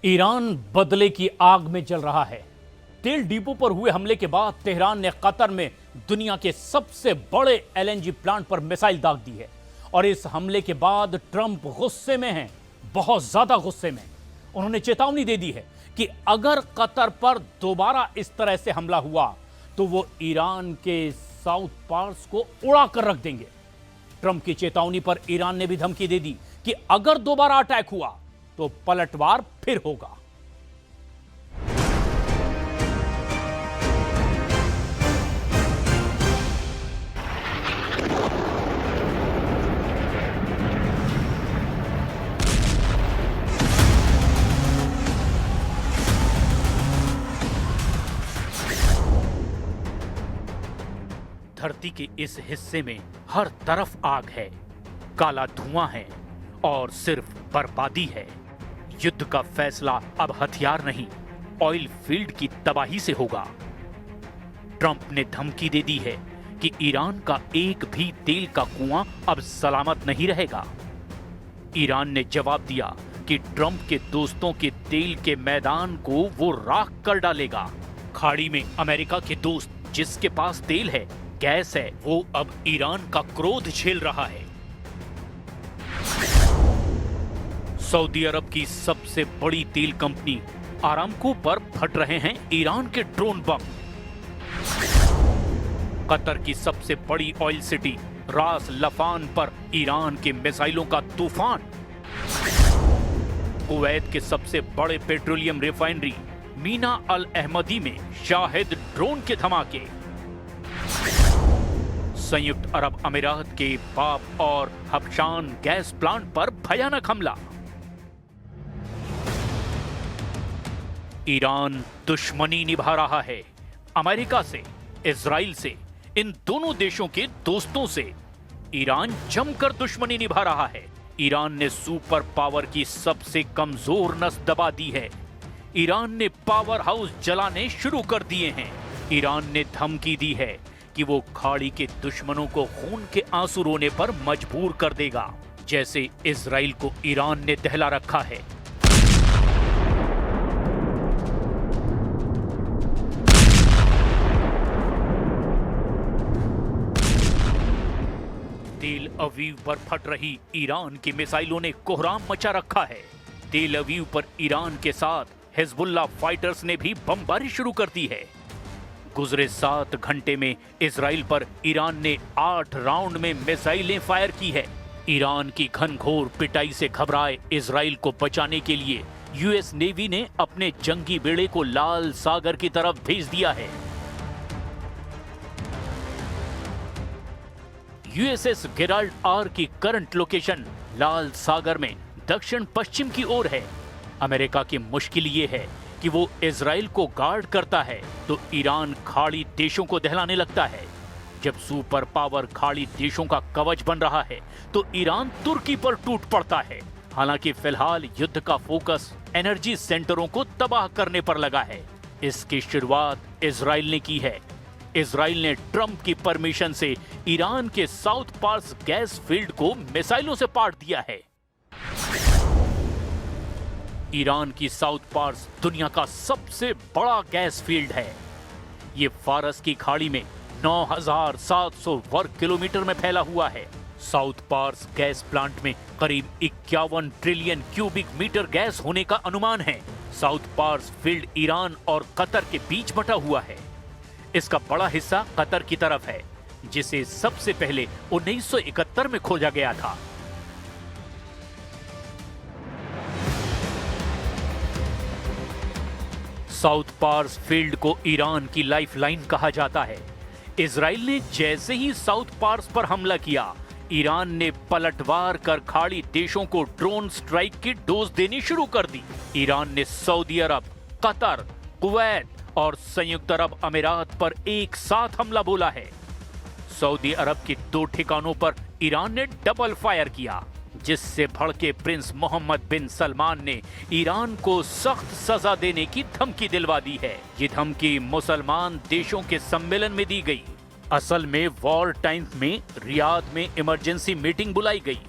Iran बदले की आग में जल रहा है। तेल डिपो पर हुए हमले के बाद तेहरान ने कतर में दुनिया के सबसे बड़े एलएनजी प्लांट पर मिसाइल दाग दी है और इस हमले के बाद ट्रंप गुस्से में हैं, बहुत ज्यादा गुस्से में। उन्होंने चेतावनी दे दी है कि अगर कतर पर दोबारा इस तरह से हमला हुआ तो वो ईरान के साउथ पार्ट्स को उड़ा कर रख देंगे। ट्रंप की चेतावनी पर ईरान ने भी धमकी दे दी कि अगर दोबारा अटैक हुआ तो पलटवार फिर होगा। धरती के इस हिस्से में हर तरफ आग है, काला धुआं है और सिर्फ बर्बादी है। युद्ध का फैसला अब हथियार नहीं, ऑयल फील्ड की तबाही से होगा। ट्रंप ने धमकी दे दी है कि ईरान का एक भी तेल का कुआं अब सलामत नहीं रहेगा। ईरान ने जवाब दिया कि ट्रंप के दोस्तों के तेल के मैदान को वो राख कर डालेगा। खाड़ी में अमेरिका के दोस्त जिसके पास तेल है, गैस है, वो अब ईरान का क्रोध झेल रहा है। सऊदी अरब की सबसे बड़ी तेल कंपनी आरामको पर फट रहे हैं ईरान के ड्रोन बम। कतर की सबसे बड़ी ऑयल सिटी रास लफान पर ईरान के मिसाइलों का तूफान। कुवैत के सबसे बड़े पेट्रोलियम रिफाइनरी मीना अल अहमदी में शाहिद ड्रोन के धमाके। संयुक्त अरब अमीरात के बाब और हबशान गैस प्लांट पर भयानक हमला। ईरान दुश्मनी निभा रहा है अमेरिका से, इजराइल से, इन दोनों देशों के दोस्तों से। ईरान जमकर दुश्मनी निभा रहा है। ईरान ने सुपर पावर की सबसे कमजोर नस दबा दी है। ईरान ने पावर हाउस जलाने शुरू कर दिए हैं। ईरान ने धमकी दी है कि वो खाड़ी के दुश्मनों को खून के आंसू रोने पर मजबूर कर देगा, जैसे इजराइल को ईरान ने दहला रखा है। तेल अवीव पर फट रही ईरान की मिसाइलों ने कोहराम मचा रखा है। तेल अवीव पर ईरान के साथ हिजबुल्लाह फाइटर्स ने भी बमबारी शुरू कर दी है। गुजरे 7 घंटे में इजराइल पर ईरान ने 8 राउंड में मिसाइलें फायर की है। ईरान की घनघोर पिटाई से घबराए इजराइल को बचाने के लिए यूएस नेवी ने अपने जंगी बेड़े को लाल सागर की तरफ भेज दिया है। यूएसएस गेराल्ड आर की करंट लोकेशन लाल सागर में दक्षिण पश्चिम की ओर है। अमेरिका की मुश्किल ये है कि वो इजराइल को गार्ड करता है तो ईरान खाड़ी देशों को दहलाने लगता है। जब सुपर पावर खाड़ी देशों का कवच बन रहा है तो ईरान तुर्की पर टूट पड़ता है। हालांकि फिलहाल युद्ध का फोकस एनर्जी सेंटरों को तबाह करने पर लगा है। इसकी शुरुआत इजराइल ने की है। इजराइल ने ट्रंप की परमिशन से ईरान के साउथ पार्स गैस फील्ड को मिसाइलों से पाट दिया है। ईरान की साउथ पार्स दुनिया का सबसे बड़ा गैस फील्ड है। ये फारस की खाड़ी में 9,700 वर्ग किलोमीटर में फैला हुआ है। साउथ पार्स गैस प्लांट में करीब 51 ट्रिलियन क्यूबिक मीटर गैस होने का अनुमान है। साउथ पार्स फील्ड ईरान और कतर के बीच बटा हुआ है। इसका बड़ा हिस्सा कतर की तरफ है, जिसे सबसे पहले 1971 में खोजा गया था। साउथ पार्स फील्ड को ईरान की लाइफलाइन कहा जाता है। इजराइल ने जैसे ही साउथ पार्स पर हमला किया, ईरान ने पलटवार कर खाड़ी देशों को ड्रोन स्ट्राइक की डोज देनी शुरू कर दी। ईरान ने सऊदी अरब, कतर, कुवैत और संयुक्त अरब अमीरात पर एक साथ हमला बोला है। सऊदी अरब के 2 ठिकानों पर ईरान ने डबल फायर किया, जिससे भड़के प्रिंस मोहम्मद बिन सलमान ने ईरान को सख्त सजा देने की धमकी दिलवा दी है। ये धमकी मुसलमान देशों के सम्मेलन में दी गई। असल में वॉर टाइम में रियाद में इमरजेंसी मीटिंग बुलाई गई,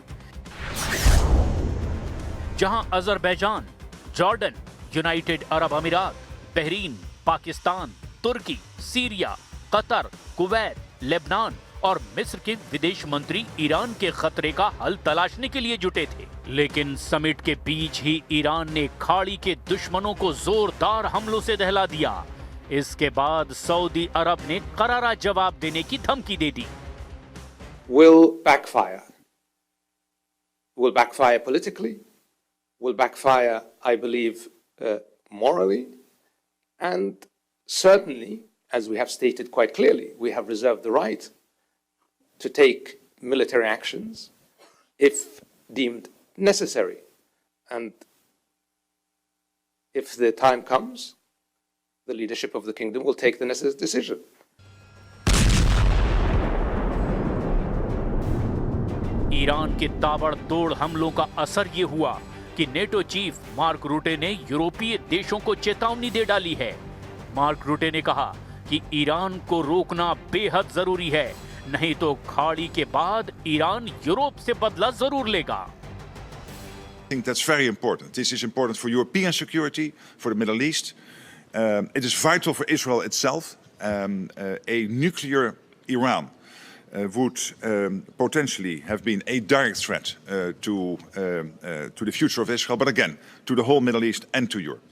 जहां अजरबैजान, जॉर्डन, यूनाइटेड अरब अमीरात, बहरीन, पाकिस्तान, तुर्की, सीरिया, कतर, कुवैत, लेबनान और मिस्र के विदेश मंत्री ईरान के खतरे का हल तलाशने के लिए जुटे थे। लेकिन समिट के बीच ही ईरान ने खाड़ी के दुश्मनों को जोरदार हमलों से दहला दिया। इसके बाद सऊदी अरब ने करारा जवाब देने की धमकी दे दी। Will backfire politically, will backfire, I believe, morally, and certainly, as we have stated quite clearly, we have reserved the right to take military actions if deemed necessary. And if the time comes, the leadership of the kingdom will take the necessary decision. Iran के ताबड़तोड़ हमलों का असर ये हुआ कि NATO chief mark रूटे ने यूरोपीय देशों को चेतावनी दे डाली है। मार्क रूटे ने कहा कि ईरान को रोकना बेहद जरूरी है, नहीं तो खाड़ी के बाद ईरान यूरोप से बदला जरूर लेगा। I think that's very important. This is important for European security, for the Middle East. It is vital for Israel itself. A nuclear Iran would potentially have been a direct threat to the future of Israel, but again, to the whole Middle East and to Europe.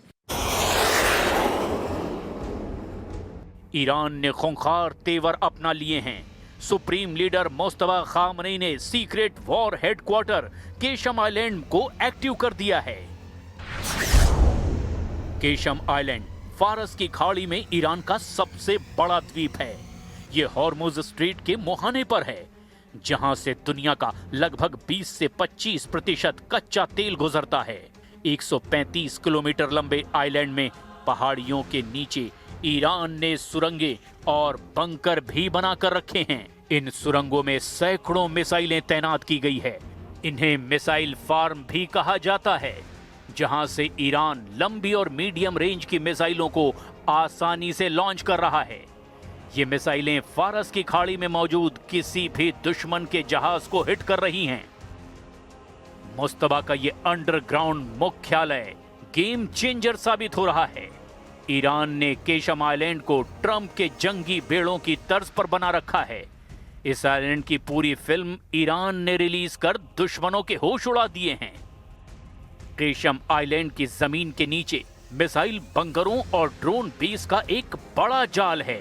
Iran ने खूंखार तेवर अपना लिए हैं। Supreme leader Mustafa Khamenei ने secret war headquarter Qeshm island को active कर दिया है। केशम आइलैंड फारस की खाड़ी में ईरान का सबसे बड़ा द्वीप है। ये हॉर्मुज स्ट्रेट के मुहाने पर है, जहां से दुनिया का लगभग 20 से 25% कच्चा तेल गुजरता है। 135 किलोमीटर लंबे आइलैंड में पहाड़ियों के नीचे ईरान ने सुरंगें और बंकर भी बनाकर रखे हैं। इन सुरंगों में सैकड़ों मिसाइलें तैनात की गई है। इन्हें मिसाइल फार्म भी कहा जाता है, जहां से ईरान लंबी और मीडियम रेंज की मिसाइलों को आसानी से लॉन्च कर रहा है। ये मिसाइलें फारस की खाड़ी में मौजूद किसी भी दुश्मन के जहाज को हिट कर रही हैं। मुस्तफा का ये अंडरग्राउंड मुख्यालय गेम चेंजर साबित हो रहा है। ईरान ने केशम आइलैंड को ट्रंप के जंगी बेड़ों की तर्ज पर बना रखा है। इस आइलैंड की पूरी फिल्म ईरान ने रिलीज कर दुश्मनों के होश उड़ा दिए हैं। केशम आइलैंड की जमीन के नीचे मिसाइल बंकरों और ड्रोन बेस का एक बड़ा जाल है,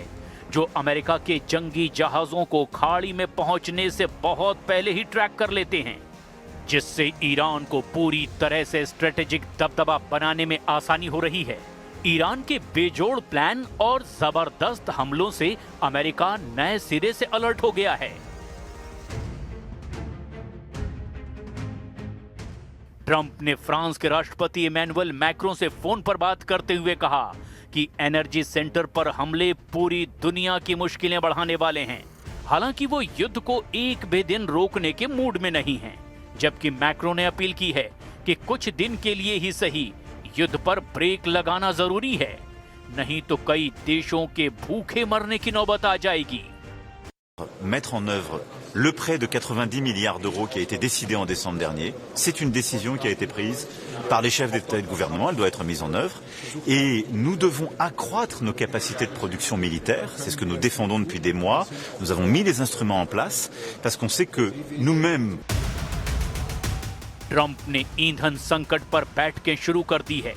जो अमेरिका के जंगी जहाजों को खाड़ी में पहुंचने से बहुत पहले ही ट्रैक कर लेते हैं, जिससे ईरान को पूरी तरह से स्ट्रेटेजिक दबदबा बनाने में आसानी हो रही है। ईरान के बेजोड़ प्लान और जबरदस्त हमलों से अमेरिका नए सिरे से अलर्ट हो गया है। ट्रंप ने फ्रांस के राष्ट्रपति इमैनुअल मैक्रों से फोन पर बात करते हुए कहा कि एनर्जी सेंटर पर हमले पूरी दुनिया की मुश्किलें बढ़ाने वाले हैं। हालांकि वो युद्ध को एक भी दिन रोकने के मूड में नहीं हैं, जबकि मैक्रो ने अपील की है कि कुछ दिन के लिए ही सही युद्ध पर ब्रेक लगाना जरूरी है, नहीं तो कई देशों के भूखे मरने की नौबत आ जाएगी। Mettre en œuvre le prêt de 90 milliards d'euros qui a été décidé en décembre dernier, c'est une décision qui a été prise par les chefs d'État et de gouvernement, elle doit être mise en œuvre et nous devons accroître nos capacités de production militaire, c'est ce que nous défendons depuis des mois, nous avons mis les instruments en place parce qu'on sait que nous-mêmes Trump ने ईंधन संकट पर बैठकें शुरू कर दी है।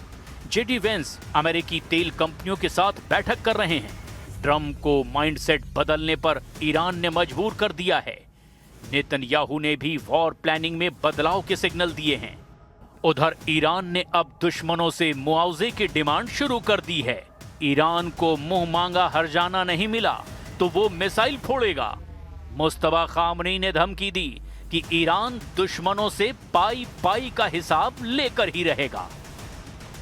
JD Vance अमेरिकी तेल कंपनियों के साथ बैठक कर रहे हैं। ट्रंप को माइंडसेट बदलने पर ईरान ने मजबूर कर दिया है। नेतन्याहू ने भी वॉर प्लानिंग में बदलाव के सिग्नल दिए हैं। उधर ईरान ने अब दुश्मनों से मुआवजे की डिमांड शुरू कर दी है। ईरान को मुंह मांगा हर्जाना नहीं मिला तो वो मिसाइल फोड़ेगा। मुस्तफा खामनेई ने धमकी दी कि ईरान दुश्मनों से पाई पाई का हिसाब लेकर ही रहेगा।